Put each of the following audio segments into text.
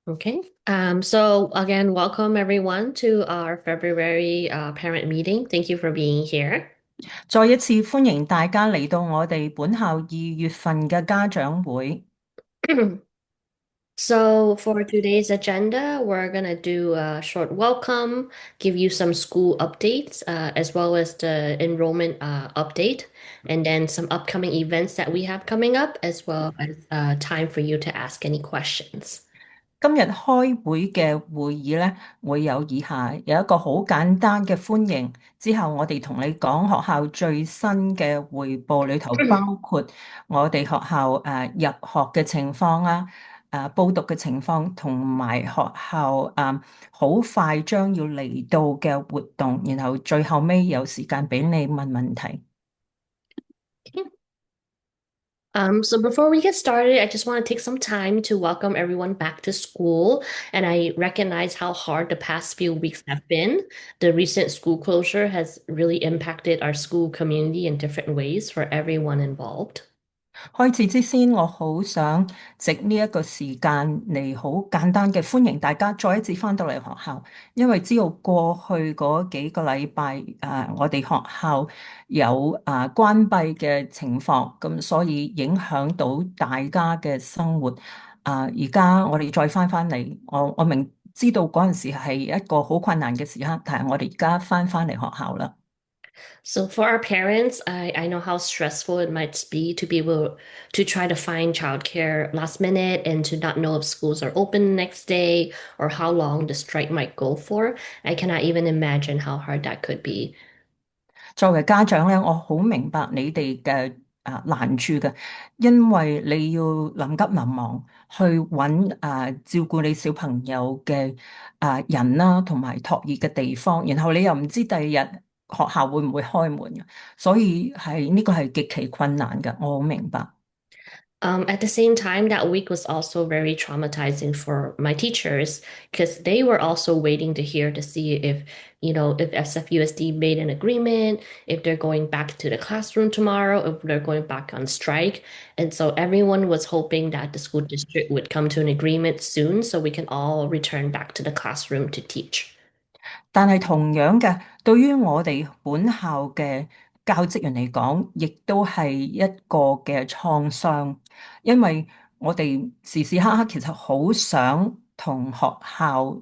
Okay. So again, welcome everyone to our February parent meeting. Thank you for being here. 再一次歡迎大家嚟到我哋本校2月份嘅家長會。So for today's agenda, we're gonna do a short welcome, give you some school updates, as well as the enrollment update, and then some upcoming events that we have coming up, as well as time for you to ask any questions. 今日開會嘅會議咧，會有以下有一個好簡單嘅歡迎，之後我哋同你講學校最新嘅匯報，裏頭包括我哋學校入學嘅情況啊、報讀嘅情況，同埋學校好快將要嚟到嘅活動，然後最後尾有時間俾你問問題。So before we get started, I just want to take some time to welcome everyone back to school. And I recognize how hard the past few weeks have been. The recent school closure has really impacted our school community in different ways for everyone involved. 開始之先，我好想藉呢一個時間嚟好簡單嘅歡迎大家再一次返到嚟學校，因為知道過去嗰幾個禮拜我哋學校有關閉嘅情況，咁所以影響到大家嘅生活。而家我哋再返嚟，我明知道嗰陣時係一個好困難嘅時刻，但係我哋而家返嚟學校啦。So for our parents, I know how stressful it might be to be able to try to find childcare last minute and to not know if schools are open the next day or how long the strike might go for. I cannot even imagine how hard that could be. 作為家長咧，我好明白你哋嘅難處嘅，因為你要臨急臨忙去揾照顧你小朋友嘅人啦，同埋托兒嘅地方，然後你又唔知第二日學校會唔會開門嘅，所以呢個係極其困難嘅，我好明白。At the same time, that week was also very traumatizing for my teachers because they were also waiting to hear to see if SFUSD made an agreement, if they're going back to the classroom tomorrow, if they're going back on strike. And so everyone was hoping that the school district would come to an agreement soon so we can all return back to the classroom to teach. 但係同樣嘅，對於我哋本校嘅教職員嚟講，亦都係一個嘅創傷，因為我哋時時刻刻其實好想同學校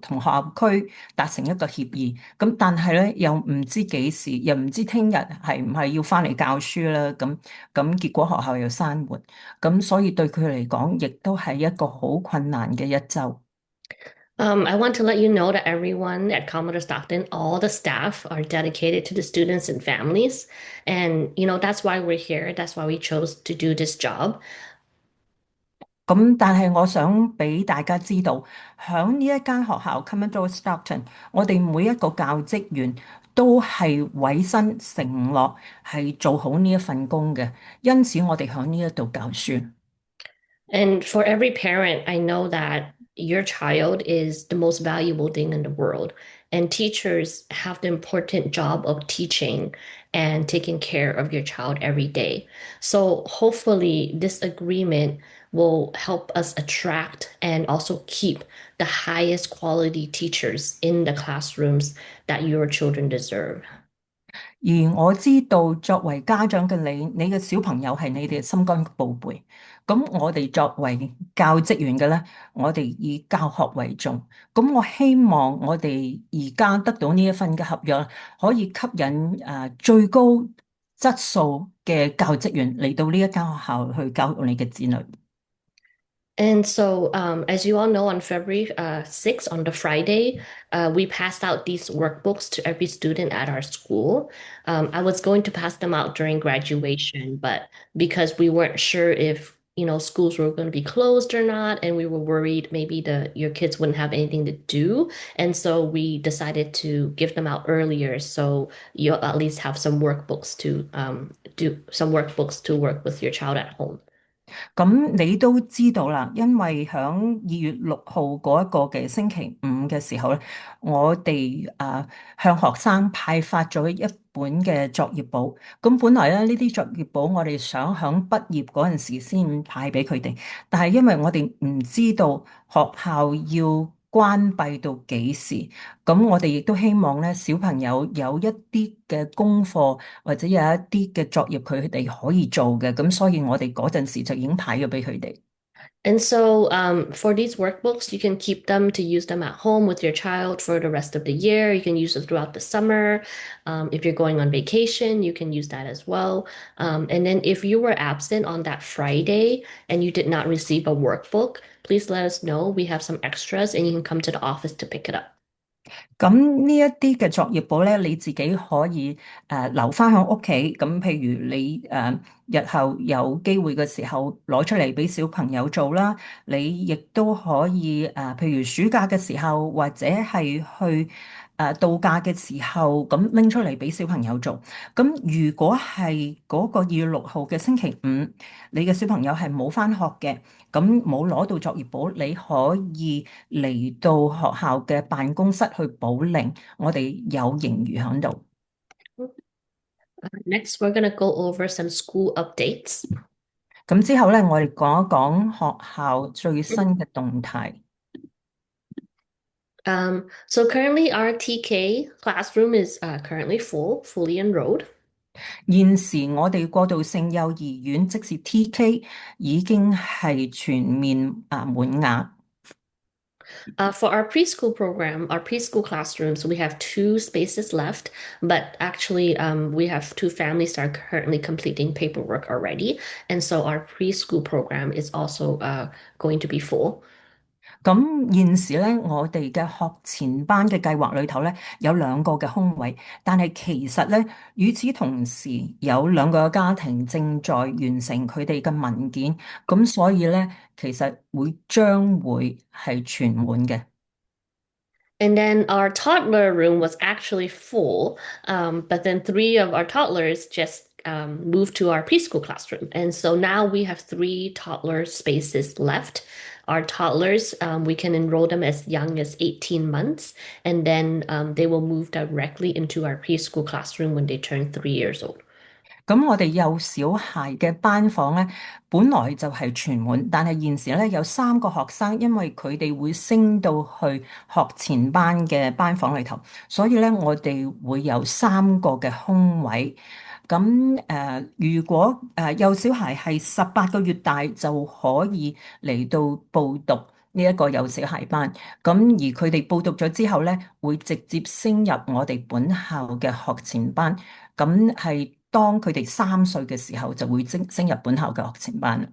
區達成一個協議，咁但係咧又唔知幾時，又唔知聽日係唔係要翻嚟教書啦，咁結果學校又閂門，咁所以對佢嚟講，亦都係一個好困難嘅一週。I want to let you know that everyone at Commodore Stockton, all the staff are dedicated to the students and families. And, that's why we're here. That's why we chose to do this job. 咁但係我想俾大家知道，響呢一間學校 Commodore Stockton，我哋每一個教職員都係委身承諾係做好呢一份工嘅，因此我哋響呢一度教書。And for every parent, I know that your child is the most valuable thing in the world. And teachers have the important job of teaching and taking care of your child every day. So hopefully, this agreement will help us attract and also keep the highest quality teachers in the classrooms that your children deserve. 而我知道作為家長嘅你，你嘅小朋友係你哋嘅心肝寶貝。咁我哋作為教職員嘅咧，我哋以教學為重。咁我希望我哋而家得到呢一份嘅合約，可以吸引最高質素嘅教職員嚟到呢一間學校去教育你嘅子女。And so, as you all know, on February 6th, on the Friday, we passed out these workbooks to every student at our school. I was going to pass them out during graduation, but because we weren't sure if, schools were going to be closed or not, and we were worried maybe your kids wouldn't have anything to do. And so we decided to give them out earlier, so you'll at least have some workbooks to do some workbooks to work with your child at home. 咁你都知道啦，因為響2月6號嗰一個嘅星期五嘅時候咧，我哋向學生派發咗一本嘅作業簿。咁本來咧呢啲作業簿我哋想響畢業嗰陣時先派俾佢哋，但係因為我哋唔知道學校要關閉到幾時，咁我哋亦都希望咧小朋友有一啲嘅功課或者有一啲嘅作業佢哋可以做嘅，咁所以我哋嗰陣時就已經派咗俾佢哋。And so, for these workbooks, you can keep them to use them at home with your child for the rest of the year. You can use it throughout the summer. If you're going on vacation, you can use that as well. And then, if you were absent on that Friday and you did not receive a workbook, please let us know. We have some extras and you can come to the office to pick it up. 咁呢一啲嘅作業簿咧，你自己可以留翻喺屋企。咁譬如你日後有機會嘅時候攞出嚟俾小朋友做啦。你亦都可以譬如暑假嘅時候或者係去度假嘅時候，咁拎出嚟俾小朋友做。咁如果係嗰個2月6號嘅星期五，你嘅小朋友係冇翻學嘅。咁冇攞到作業簿，你可以嚟到學校嘅辦公室去補領，我哋有盈餘喺度。Next, we're going to go over some school updates. 咁之後咧，我哋講一講學校最新嘅動態。So currently our TK classroom is currently fully enrolled. 現時我哋過渡性幼兒園，即是 TK，已經係全面滿額。For our preschool program, our preschool classrooms, we have two spaces left, but actually, we have two families that are currently completing paperwork already. And so our preschool program is also going to be full. 咁現時咧，我哋嘅學前班嘅計劃裏頭咧，有2個嘅空位，但係其實咧，與此同時有2個家庭正在完成佢哋嘅文件，咁所以咧，其實將會係全滿嘅。And then our toddler room was actually full, but then three of our toddlers just moved to our preschool classroom. And so now we have three toddler spaces left. Our toddlers, we can enroll them as young as 18 months, and then they will move directly into our preschool classroom when they turn 3 years old. 咁我哋幼小孩嘅班房咧，本來就係全滿，但係現時咧有3個學生，因為佢哋會升到去學前班嘅班房裏頭，所以咧我哋會有3個嘅空位。咁如果幼小孩係18個月大，就可以嚟到報讀呢一個幼小孩班。咁而佢哋報讀咗之後咧，會直接升入我哋本校嘅學前班。咁係當佢哋3歲嘅時候，就會升入本校嘅學前班啦。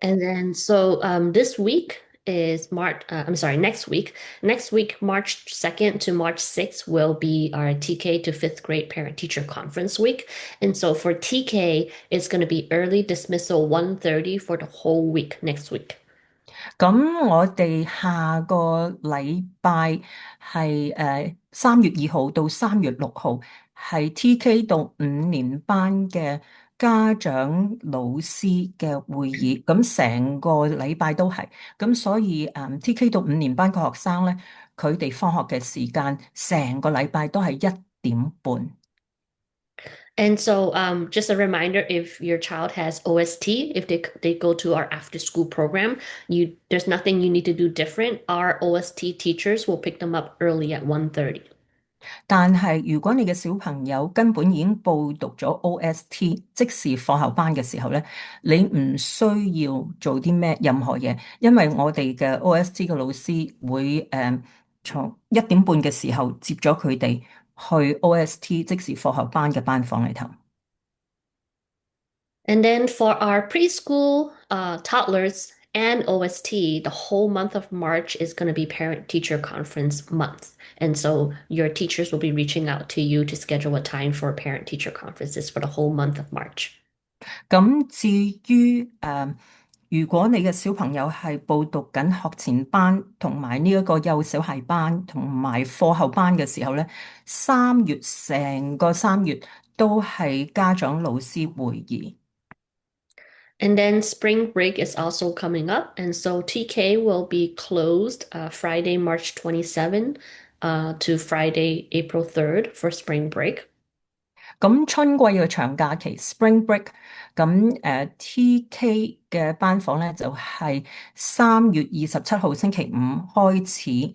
And then, so this week is March, I'm sorry, next week. Next week, March 2nd to March 6th will be our TK to fifth grade parent teacher conference week. And so for TK, it's going to be early dismissal 1:30 for the whole week next week. 咁我哋下個禮拜係3月2號到3月6號係 TK 到5年班嘅家長老師嘅會議，咁成個禮拜都係，咁所以TK 到5年班嘅學生咧，佢哋放學嘅時間成個禮拜都係1點半。And so, just a reminder, if your child has OST, if they go to our after school program, there's nothing you need to do different. Our OST teachers will pick them up early at 1:30. 但係如果你嘅小朋友根本已經報讀咗 OST，即是課後班嘅時候咧，你唔需要做啲咩任何嘢，因為我哋嘅 OST 嘅老師會從1點半嘅時候接咗佢哋去 OST，即是課後班嘅班房裏頭。And then for our preschool, toddlers and OST, the whole month of March is going to be parent teacher conference month. And so your teachers will be reaching out to you to schedule a time for parent teacher conferences for the whole month of March. 咁至於如果你嘅小朋友係報讀緊學前班同埋呢一個幼小孩班同埋課後班嘅時候咧，成個三月都係家長老師會議。And then spring break is also coming up. And so TK will be closed Friday, March 27 to Friday, April 3rd for spring break. 咁春季嘅長假期 Spring Break，咁TK 嘅班房咧就係3月27號星期五開始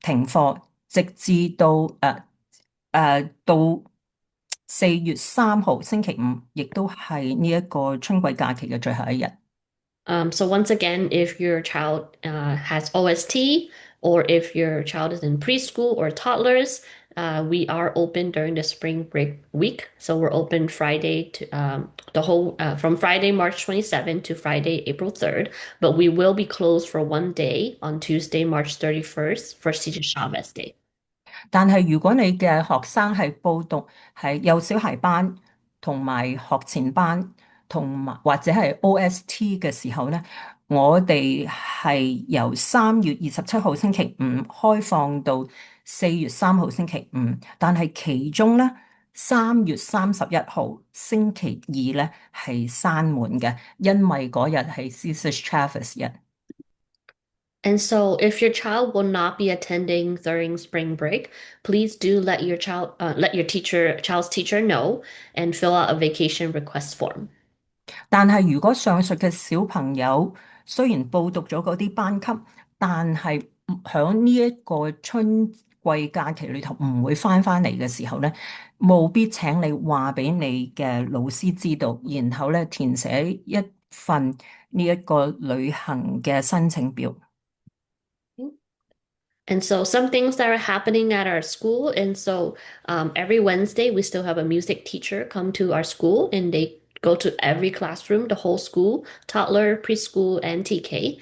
停課，直至到4月3號星期五，亦都係呢一個春季假期嘅最後一日。So once again, if your child has OST or if your child is in preschool or toddlers, we are open during the spring break week. So we're open Friday to the whole from Friday, March 27th to Friday, April 3rd. But we will be closed for one day on Tuesday, March 31st for Cesar Chavez Day. 但係如果你嘅學生係報讀係幼小孩班同埋學前班，同埋或者係 OST 嘅時候咧，我哋係由3月27號星期五開放到4月3號星期五，但係其中咧3月31號星期二咧係閂門嘅，因為嗰日係 Cesar Chavez 日。And so, if your child will not be attending during spring break, please do let your child's teacher know, and fill out a vacation request form. 但係如果上述嘅小朋友雖然報讀咗嗰啲班級，但係響呢一個春季假期裏頭唔會返嚟嘅時候咧，務必請你話俾你嘅老師知道，然後咧填寫一份呢一個旅行嘅申請表。And so, some things that are happening at our school. And so, every Wednesday, we still have a music teacher come to our school, and they go to every classroom, the whole school, toddler, preschool, and TK.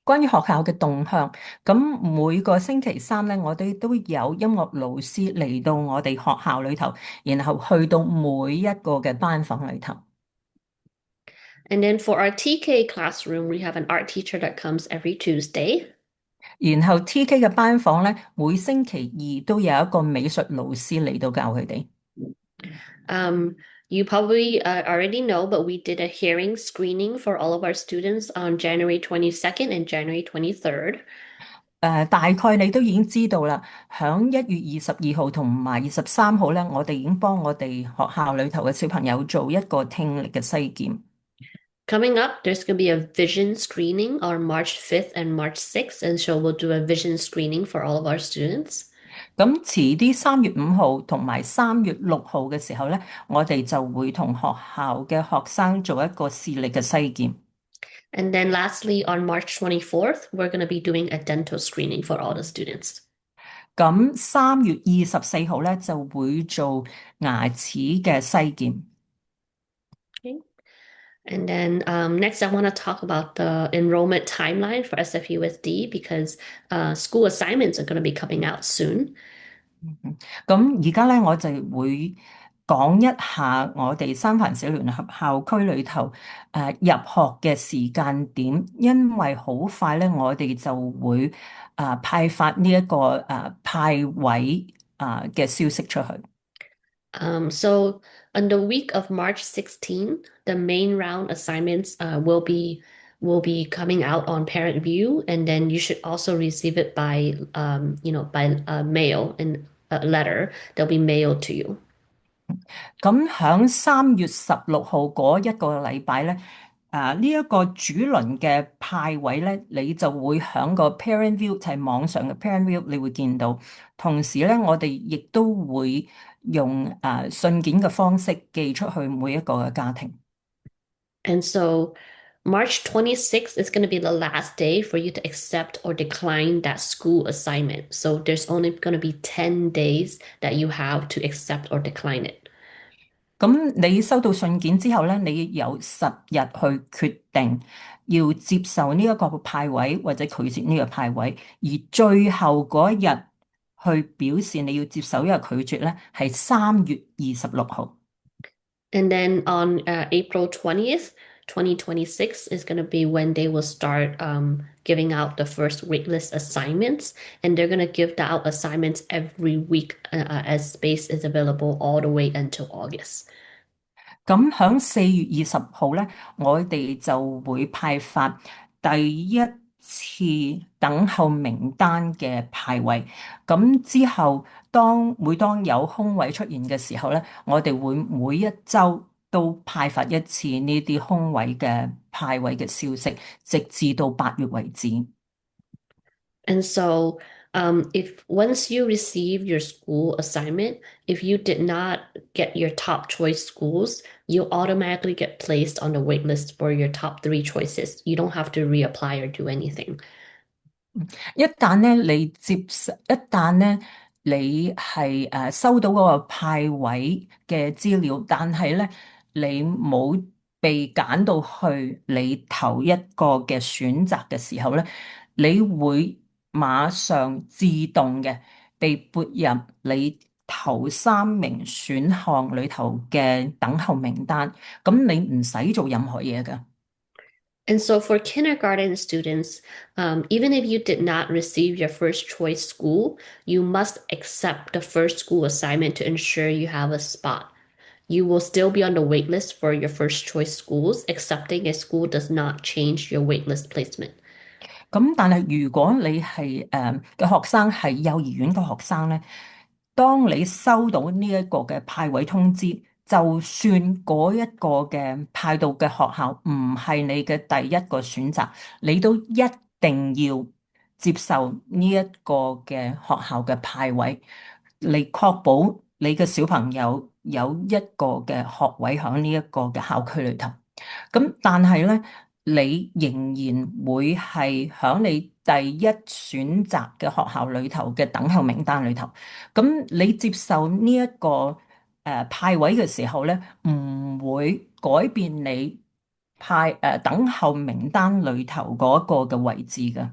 關於學校嘅動向，咁每個星期三咧，我哋都有音樂老師嚟到我哋學校裏頭，然後去到每一個嘅班房裏頭。And then for our TK classroom, we have an art teacher that comes every Tuesday. 然後 TK 嘅班房咧，每星期二都有一個美術老師嚟到教佢哋。Um, you probably already know, but we did a hearing screening for all of our students on January 22nd and January 23rd. 大概你都已經知道啦，響1月22號同埋23號咧，我哋已經幫我哋學校裏頭嘅小朋友做一個聽力嘅篩檢。Coming up, there's going to be a vision screening on March 5th and March 6th, and so we'll do a vision screening for all of our students. 咁遲啲3月5號同埋3月6號嘅時候咧，我哋就會同學校嘅學生做一個視力嘅篩檢。And then lastly, on March 24th, we're going to be doing a dental screening for all the students. 咁3月24號咧就會做牙齒嘅篩檢。Okay. And then next, I want to talk about the enrollment timeline for SFUSD because school assignments are going to be coming out soon. 咁而家咧，我就會講一下我哋三藩市聯合校區裏頭入學嘅時間點，因為好快咧，我哋就會派發呢一個派位嘅消息出去。So on the week of March 16, the main round assignments will be coming out on Parent View, and then you should also receive it by by mail and a letter. They'll be mailed to you. 咁響3月16號嗰一個禮拜咧，呢一個主輪嘅派位咧，你就會響個 Parent View 就係網上嘅 Parent View，你會見到。同時咧，我哋亦都會用信件嘅方式寄出去每一個嘅家庭。And so March 26th is going to be the last day for you to accept or decline that school assignment. So there's only going to be 10 days that you have to accept or decline it. 咁你收到信件之後咧，你有10日去決定要接受呢一個派位或者拒絕呢個派位，而最後嗰一日去表示你要接受一個拒絕咧，係3月26號。And then on April 20th, 2026 is going to be when they will start giving out the first waitlist assignments. And they're going to give out assignments every week as space is available all the way until August. 咁喺4月20號咧，我哋就會派發第一次等候名單嘅派位。咁之後，每當有空位出現嘅時候咧，我哋會每一週都派發一次呢啲空位嘅派位嘅消息，直至到8月為止。And so, if once you receive your school assignment, if you did not get your top choice schools, you automatically get placed on the wait list for your top three choices. You don't have to reapply or do anything. 一旦咧你係收到嗰個派位嘅資料，但係咧你冇被揀到去你頭一個嘅選擇嘅時候咧，你會馬上自動嘅被撥入你頭3名選項裏頭嘅等候名單，咁你唔使做任何嘢㗎。And so for kindergarten students, even if you did not receive your first choice school, you must accept the first school assignment to ensure you have a spot. You will still be on the wait list for your first choice schools. Accepting a school does not change your wait list placement. 咁但係如果你係嘅學生係幼兒園嘅學生咧，當你收到呢一個嘅派位通知，就算嗰一個嘅派到嘅學校唔係你嘅第一個選擇，你都一定要接受呢一個嘅學校嘅派位，嚟確保你嘅小朋友有一個嘅學位喺呢一個嘅校區裏頭。咁但係咧，你仍然會係喺你第一選擇嘅學校裏頭嘅等候名單裏頭。咁你接受呢一個派位嘅時候咧，唔會改變你等候名單裏頭嗰個嘅位置㗎。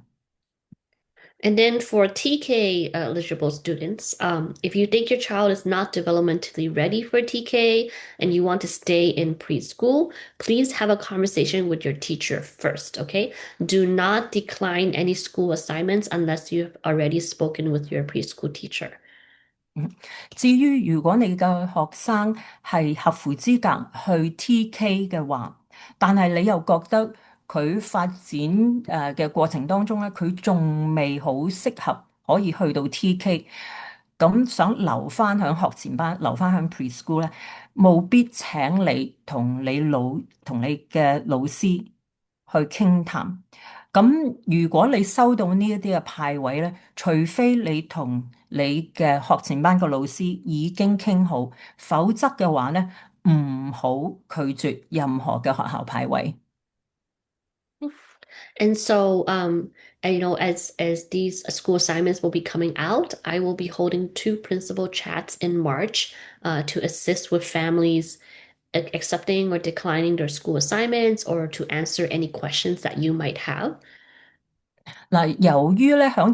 And then for TK eligible students, if you think your child is not developmentally ready for TK and you want to stay in preschool, please have a conversation with your teacher first, okay? Do not decline any school assignments unless you've already spoken with your preschool teacher. 至於如果你嘅學生係合乎資格去 TK 嘅話，但係你又覺得佢發展嘅過程當中咧，佢仲未好適合可以去到 TK，咁想留翻響學前班，留翻響 preschool 咧，務必請你同你嘅老師去傾談。咁如果你收到呢一啲嘅派位咧，除非你同你嘅學前班個老師已經傾好，否則嘅話咧，唔好拒絕任何嘅學校派位。And so, and, as these school assignments will be coming out, I will be holding two principal chats in March, to assist with families accepting or declining their school assignments or to answer any questions that you might have. 嗱，由於咧喺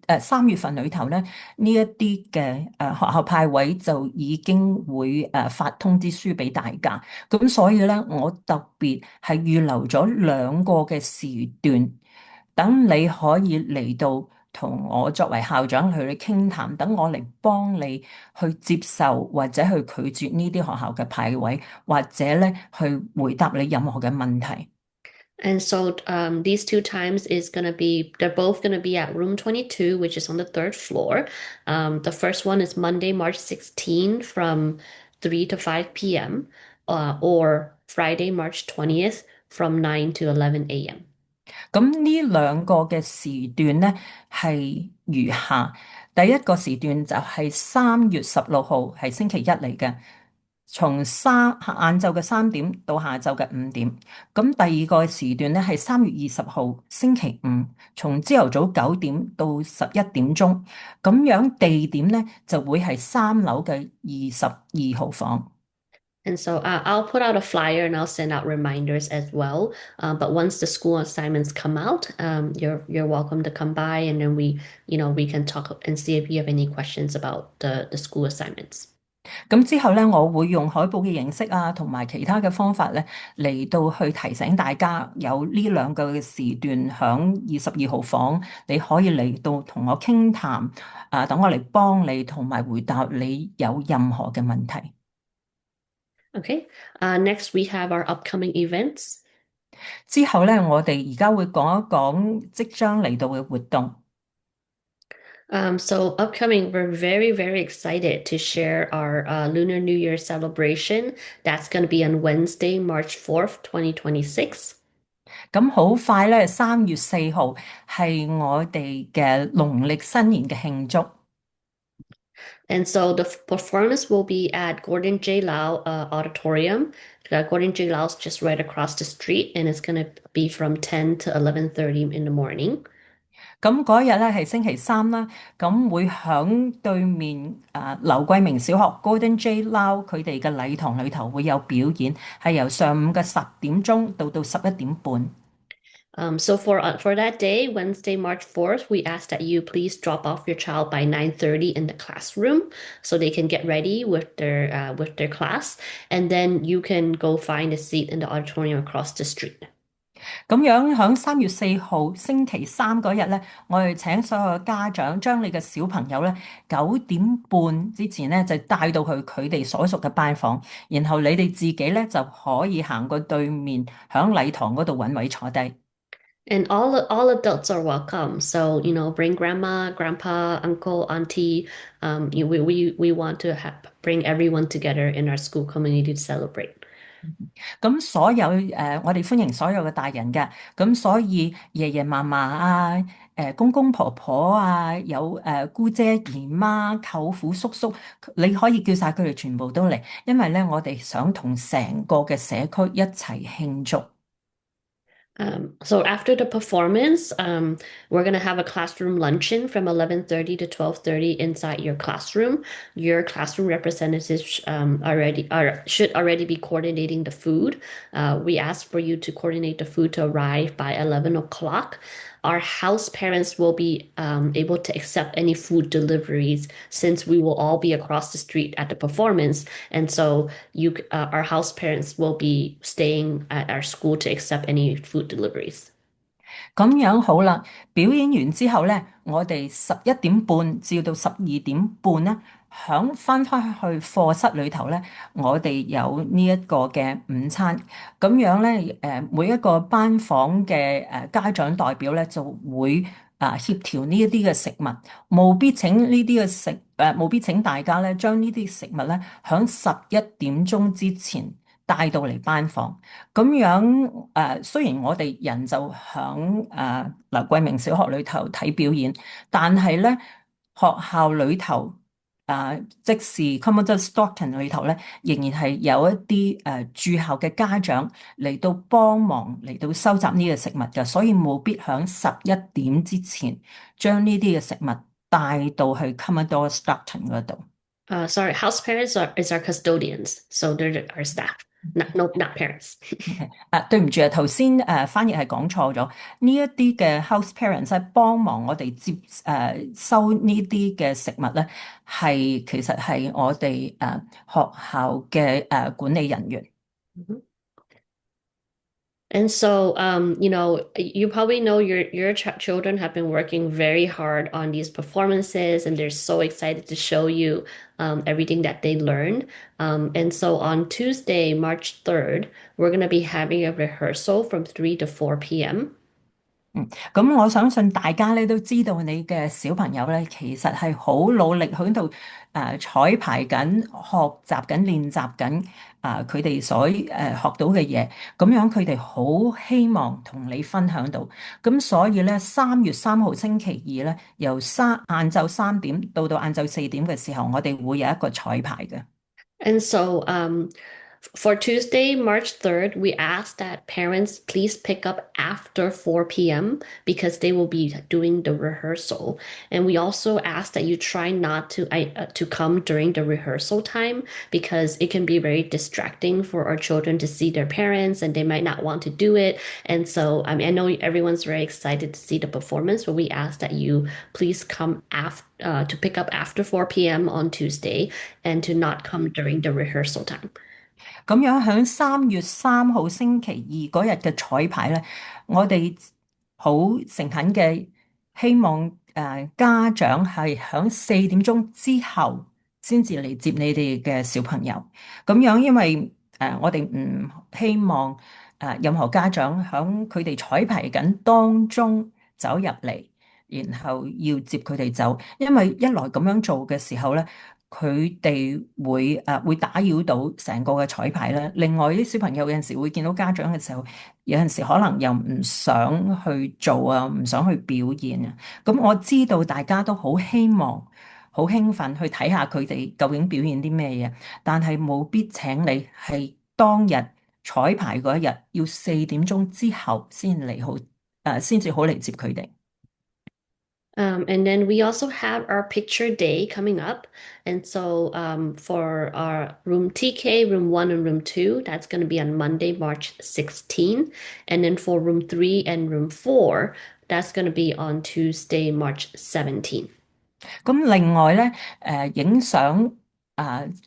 3月份裏頭咧，呢一啲嘅學校派位就已經會發通知書俾大家，咁所以咧我特別係預留咗2個嘅時段，等你可以嚟到同我作為校長去傾談，等我嚟幫你去接受或者去拒絕呢啲學校嘅派位，或者咧去回答你任何嘅問題。And so these two times they're both going to be at room 22, which is on the third floor. The first one is Monday, March 16 from 3 to 5 p.m. Or Friday, March 20th from 9 to 11 a.m. 咁呢2個嘅時段咧係如下，第一個時段就係3月16號係星期一嚟嘅，從晏晝嘅3點到下晝嘅5點。咁第二個時段咧係3月20號星期五，從朝頭早9點到11點鐘。咁樣地點咧就會係3樓嘅22號房。And so I'll put out a flyer and I'll send out reminders as well. But once the school assignments come out, you're welcome to come by and then we can talk and see if you have any questions about the school assignments. 咁之後咧，我會用海報嘅形式啊，同埋其他嘅方法咧，嚟到去提醒大家有呢2個嘅時段響22號房，你可以嚟到同我傾談，等我嚟幫你同埋回答你有任何嘅問題。Okay. Next, we have our upcoming events. 之後咧，我哋而家會講一講即將嚟到嘅活動。So upcoming, we're very, very excited to share our Lunar New Year celebration. That's going to be on Wednesday, March 4th, 2026. 咁好快咧，3月4號係我哋嘅農曆新年嘅慶祝。And so the performance will be at Gordon J. Lau Auditorium. Gordon J. Lau's just right across the street, and it's going to be from 10 to 11:30 in the morning. 咁嗰日咧係星期三啦，咁會響對面劉桂明小學 Golden J Lau 佢哋嘅禮堂裏頭會有表演，係由上午嘅10點鐘到11點半。So for that day, Wednesday, March 4th, we ask that you please drop off your child by 9:30 in the classroom so they can get ready with their class, and then you can go find a seat in the auditorium across the street. 咁樣響3月4號星期三嗰日咧，我哋請所有嘅家長將你嘅小朋友咧9點半之前咧就帶到去佢哋所屬嘅班房，然後你哋自己咧就可以行過對面響禮堂嗰度揾位坐低。And all adults are welcome. So, bring grandma, grandpa, uncle, auntie. We want to bring everyone together in our school community to celebrate. 咁所有我哋歡迎所有嘅大人嘅，咁所以爺爺嫲嫲啊、公公婆婆啊、有姑姐姨媽、舅父叔叔，你可以叫晒佢哋全部都嚟，因為咧我哋想同成個嘅社區一齊慶祝。So after the performance, we're gonna have a classroom luncheon from 11:30 to 12:30 inside your classroom. Your classroom representatives should already be coordinating the food. We ask for you to coordinate the food to arrive by 11 o'clock. Our house parents will be able to accept any food deliveries since we will all be across the street at the performance. And so our house parents will be staying at our school to accept any food deliveries. 咁樣好啦，表演完之後咧，我哋11點半至到12點半咧，翻返去課室裏頭咧，我哋有呢一個嘅午餐。咁樣咧，每一個班房嘅家長代表咧就會協調呢一啲嘅食物，務必請大家咧將呢啲食物咧響11點鐘之前帶到嚟班房。咁樣雖然我哋人就響劉桂明小學裏頭睇表演，但係咧學校裏頭即是 Commodore Stockton 裏頭咧，仍然係有一啲駐校嘅家長嚟到幫忙嚟到收集呢個食物嘅，所以務必響11點之前將呢啲嘅食物帶到去 Commodore Stockton 嗰度。Sorry, house parents is our custodians, so they're our staff. Not parents. 對唔住啊，頭先翻譯係講錯咗。呢一啲嘅 house parents 係幫忙我哋收呢啲嘅食物咧，其實係我哋學校嘅管理人員。Mhm. And so, you probably know your children have been working very hard on these performances, and they're so excited to show you everything that they learned. And so on Tuesday, March 3rd, we're going to be having a rehearsal from 3 to 4 p.m. 咁我相信大家咧都知道你嘅小朋友咧，其實係好努力喺度彩排緊、學習緊、練習緊佢哋所學到嘅嘢，咁樣佢哋好希望同你分享到。咁所以咧3月3號星期二咧，由晏晝3點到晏晝4點嘅時候，我哋會有一個彩排嘅。And so, for Tuesday, March 3rd, we ask that parents please pick up after 4 p.m. because they will be doing the rehearsal. And we also ask that you try not to come during the rehearsal time because it can be very distracting for our children to see their parents and they might not want to do it. And so, I know everyone's very excited to see the performance, but we ask that you please come after to pick up after 4 p.m. on Tuesday and to not come during the rehearsal time. 咁樣喺3月3號星期二嗰日嘅彩排咧，我哋好誠懇嘅希望家長係喺4點鐘之後先至嚟接你哋嘅小朋友。咁樣因為我哋唔希望任何家長喺佢哋彩排緊當中走入嚟，然後要接佢哋走，因為一來咁樣做嘅時候咧，佢哋會打擾到成個嘅彩排啦。另外啲小朋友有陣時會見到家長嘅時候，有陣時可能又唔想去做啊，唔想去表現啊。咁我知道大家都好希望、好興奮去睇下佢哋究竟表現啲咩嘢，但係冇必請你係當日彩排嗰一日要4點鐘之後先嚟好，先至好嚟接佢哋。And then we also have our picture day coming up. And so for our room TK, room 1 and room 2, that's going to be on Monday, March 16. And then for room 3 and room 4, that's going to be on Tuesday, March 17. 咁另外咧，影相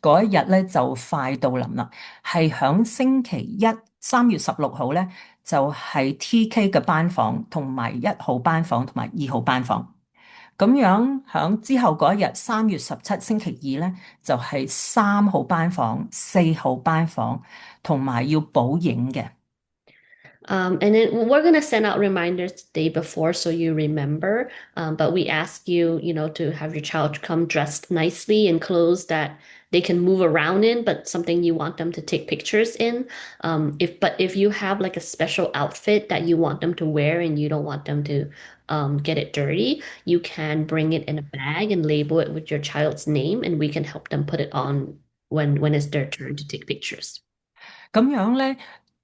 嗰一日咧就快到臨啦，係響星期一3月16號咧，就係 TK 嘅班房同埋1號班房同埋2號班房。咁樣響之後嗰一日3月17星期二咧，就係3號班房、4號班房同埋要補影嘅。And then we're gonna send out reminders the day before so you remember. But we ask you, to have your child come dressed nicely in clothes that they can move around in, but something you want them to take pictures in. If you have like a special outfit that you want them to wear and you don't want them to get it dirty, you can bring it in a bag and label it with your child's name, and we can help them put it on when it's their turn to take pictures. 咁樣咧，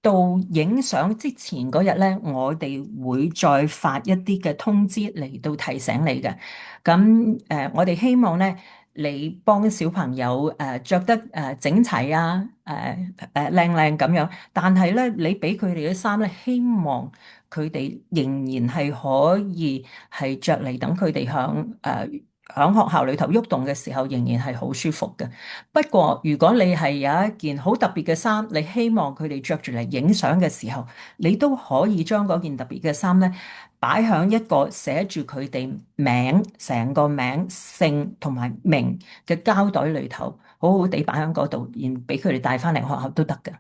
到影相之前嗰日咧，我哋會再發一啲嘅通知嚟到提醒你嘅。咁我哋希望咧，你幫小朋友着得整齊啊，靚靚咁樣。但係咧，你俾佢哋嘅衫咧，希望佢哋仍然係可以係着嚟，等佢哋響學校裏頭喐動嘅時候，仍然係好舒服嘅。不過，如果你係有一件好特別嘅衫，你希望佢哋着住嚟影相嘅時候，你都可以將嗰件特別嘅衫咧擺喺一個寫住佢哋名、成個名、姓同埋名嘅膠袋裏頭，好好地擺喺嗰度，然俾佢哋帶翻嚟學校都得㗎。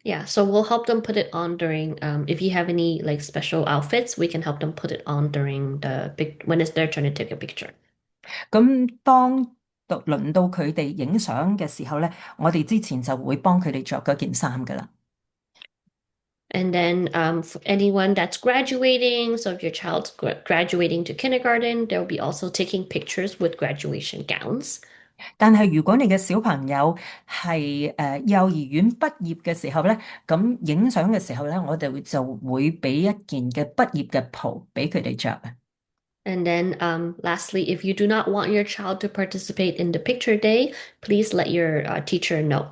Yeah, so we'll help them put it on during, if you have any like special outfits, we can help them put it on during when it's their turn to take a picture. 咁當輪到佢哋影相嘅時候咧，我哋之前就會幫佢哋着嗰件衫㗎啦。And then for anyone that's graduating, so if your child's graduating to kindergarten, they'll be also taking pictures with graduation gowns. 但係如果你嘅小朋友係幼兒園畢業嘅時候咧，咁影相嘅時候咧，我哋就會俾一件嘅畢業嘅袍俾佢哋着啊。And then lastly, if you do not want your child to participate in the picture day, please let your teacher know.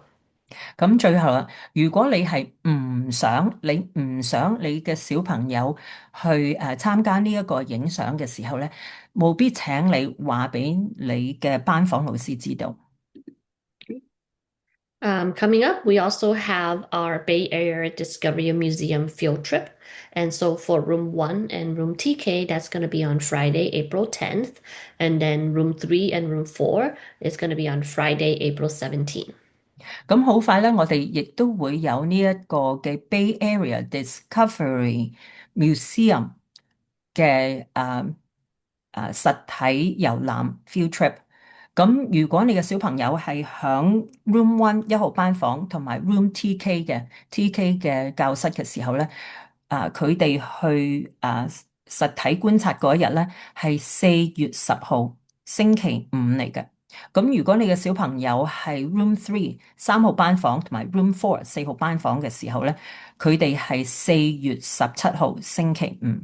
咁最後啦，如果你係唔想你嘅小朋友去參加呢一個影相嘅時候咧，務必請你話俾你嘅班房老師知道。Coming up, we also have our Bay Area Discovery Museum field trip. And so for room 1 and room TK, that's going to be on Friday, April 10th. And then room 3 and room 4 is going to be on Friday, April 17th. 咁好快咧，我哋亦都會有呢一個嘅 Bay Area Discovery Museum 嘅實體遊覽 field trip。咁如果你嘅小朋友係響 Room One 1號班房同埋 Room TK 嘅教室嘅時候咧，佢哋去實體觀察嗰一日咧係4月10號星期五嚟嘅。咁如果你嘅小朋友係 Room Three 3號班房同埋 Room Four 4號班房嘅時候咧，佢哋係4月17號星期五。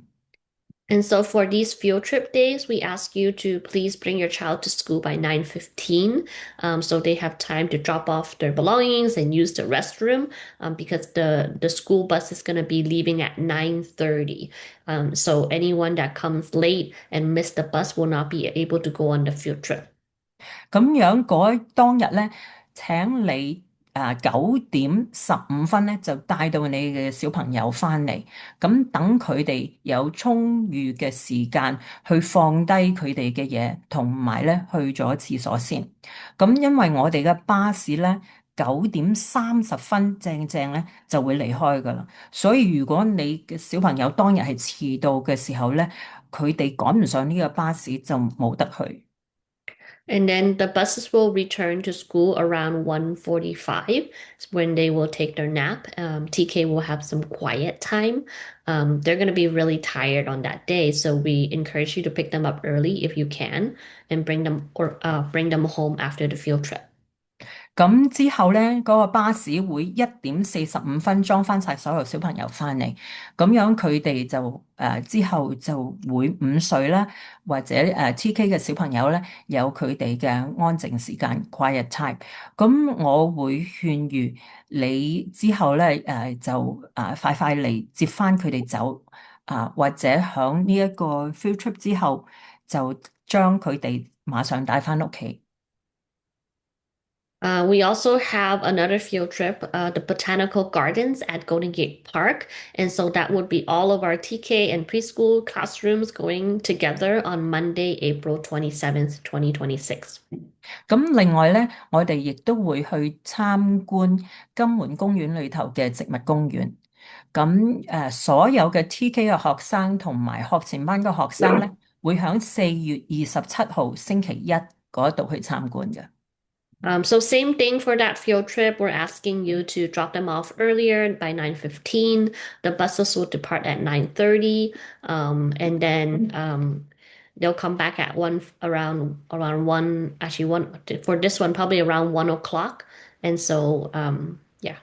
And so for these field trip days, we ask you to please bring your child to school by 9:15, so they have time to drop off their belongings and use the restroom, because the school bus is going to be leaving at 9:30. So anyone that comes late and miss the bus will not be able to go on the field trip. 咁樣嗰當日咧，請你9點15分咧就帶到你嘅小朋友翻嚟，咁等佢哋有充裕嘅時間去放低佢哋嘅嘢，同埋咧去咗廁所先。咁因為我哋嘅巴士咧9點30分正正咧就會離開噶啦。所以如果你嘅小朋友當日係遲到嘅時候咧，佢哋趕唔上呢個巴士就冇得去。And then the buses will return to school around 1:45 when they will take their nap. TK will have some quiet time. They're going to be really tired on that day, so we encourage you to pick them up early if you can and bring them home after the field trip. 咁之後咧，嗰個巴士會1點45分裝翻晒所有小朋友翻嚟，咁樣佢哋就之後就會午睡啦，或者TK 嘅小朋友咧有佢哋嘅安靜時間 quiet time。咁我會勸喻你之後咧就快快嚟接翻佢哋走或者響呢一個 field trip 之後就將佢哋馬上帶翻屋企。We also have another field trip, the Botanical Gardens at Golden Gate Park. And so that would be all of our TK and preschool classrooms going together on Monday, April 27th, 2026. 咁另外咧，我哋亦都會去參觀金門公園裏頭嘅植物公園。咁所有嘅 TK 嘅學生同埋學前班嘅學生咧，會喺4月27號星期一嗰度去參觀嘅。So same thing for that field trip. We're asking you to drop them off earlier by 9:15. The buses will depart at 9:30. And then they'll come back at one around one, actually one for this one, probably around 1 o'clock. And so yeah.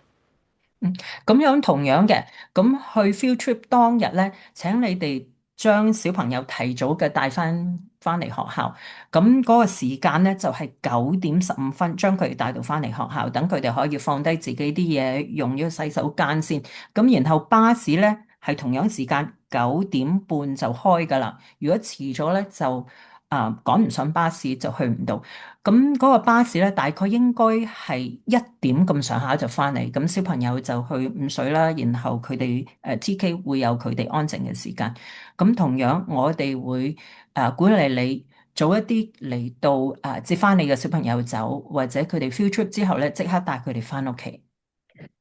咁樣同樣嘅，咁去 field trip 當日咧，請你哋將小朋友提早嘅帶翻嚟學校。咁嗰個時間咧就係9點15分，將佢哋帶到翻嚟學校，等佢哋可以放低自己啲嘢，用咗個洗手間先。咁然後巴士咧係同樣時間9點半就開㗎啦。如果遲咗咧就趕唔上巴士就去唔到。咁嗰個巴士咧，大概應該係1點咁上下就翻嚟，咁小朋友就去午睡啦，然後佢哋TK 會有佢哋安靜嘅時間。咁同樣我哋會鼓勵你早一啲嚟到接翻你嘅小朋友走，或者佢哋 field trip 之後咧，即刻帶佢哋翻屋企。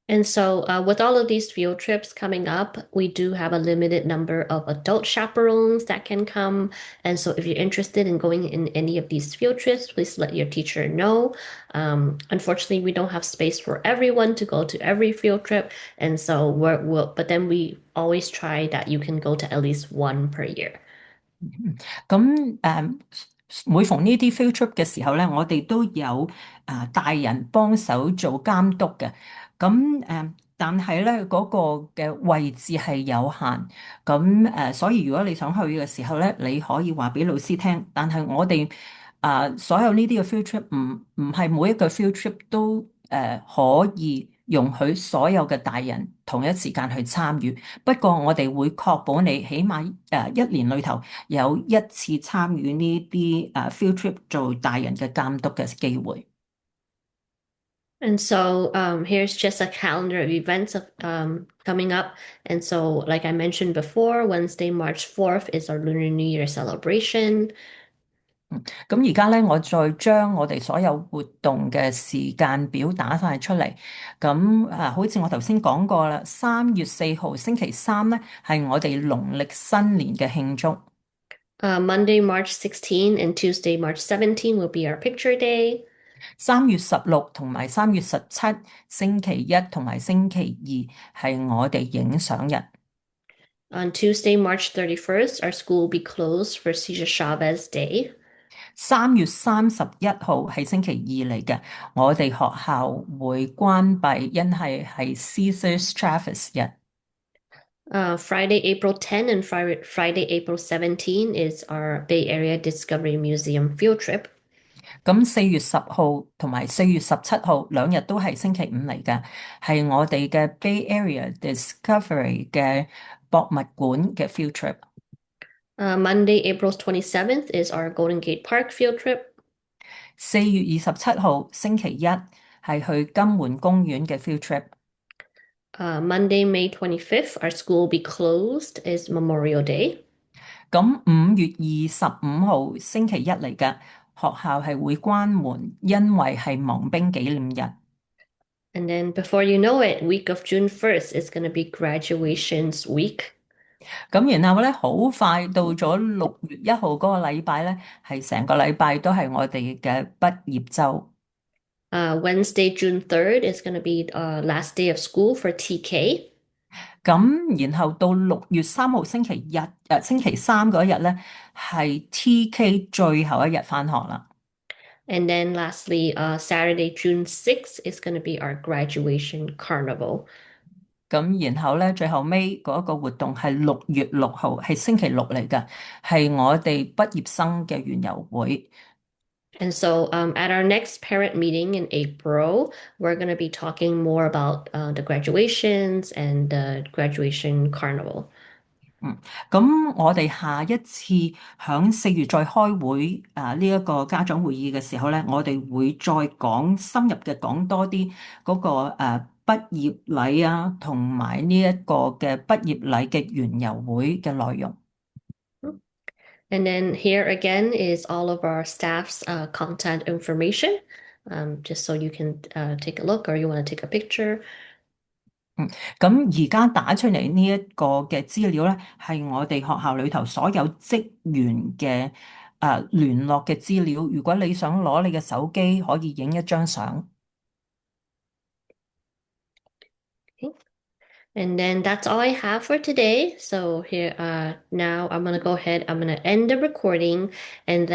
And so, with all of these field trips coming up, we do have a limited number of adult chaperones that can come. And so, if you're interested in going in any of these field trips, please let your teacher know. Unfortunately, we don't have space for everyone to go to every field trip. And so, but then we always try that you can go to at least one per year. 咁每逢呢啲 field trip 嘅時候咧，我哋都有大人幫手做監督嘅。咁但係咧嗰個嘅位置係有限，咁所以如果你想去嘅時候咧，你可以話俾老師聽。但係我哋所有呢啲嘅 field trip 唔係每一個 field trip 都可以容許所有嘅大人同一時間去參與。不過我哋會確保你起碼一年裏頭有一次參與呢啲field trip 做大人嘅監督嘅機會。And so here's just a calendar of events coming up. And so, like I mentioned before, Wednesday, March 4th is our Lunar New Year celebration. 咁而家咧，我再將我哋所有活動嘅時間表打晒出嚟。咁好似我頭先講過啦，3月4號星期三咧，係我哋農曆新年嘅慶祝。Monday, March 16 and Tuesday, March 17 will be our picture day. 3月16同埋3月17星期一同埋星期二係我哋影相日。On Tuesday, March 31st, our school will be closed for Cesar Chavez Day. 3月31號係星期二嚟嘅，我哋學校會關閉，因係 Cesar Chavez 日。Friday, April 10 and Friday, April 17 is our Bay Area Discovery Museum field trip. 咁4月10號同埋4月17號2日都係星期五嚟嘅，係我哋嘅 Bay Area Discovery 嘅博物館嘅 field trip。Monday, April 27th is our Golden Gate Park field trip. 4月27號星期一係去金門公園嘅 field trip。Monday, May 25th, our school will be closed is Memorial Day. 咁5月25號星期一嚟嘅，學校係會關門，因為係亡兵紀念日。And then before you know it, week of June 1st is going to be graduations week. 咁然後咧，好快到咗6月1號嗰個禮拜咧，係成個禮拜都係我哋嘅畢業週。Wednesday, June 3rd is going to be last day of school for TK. 咁然後到6月3號星期三嗰一日咧，係 TK 最後一日返學啦。And then lastly, Saturday, June 6th is going to be our graduation carnival. 咁然後咧，最後尾嗰一個活動係6月6號，係星期六嚟嘅，係我哋畢業生嘅園遊會。And so at our next parent meeting in April, we're going to be talking more about the graduations and the graduation carnival. 嗯，咁我哋下一次響4月再開會呢一個家長會議嘅時候咧，我哋會再講深入嘅講多啲嗰個畢業禮啊，同埋呢一個嘅畢業禮嘅園遊會嘅內容。And then here again is all of our staff's contact information, just so you can take a look or you want to take a picture. 咁而家打出嚟呢一個嘅資料咧，係我哋學校裏頭所有職員嘅聯絡嘅資料。如果你想攞你嘅手機，可以影一張相。Okay. And then that's all I have for today. So here, now I'm gonna go ahead, I'm gonna end the recording and then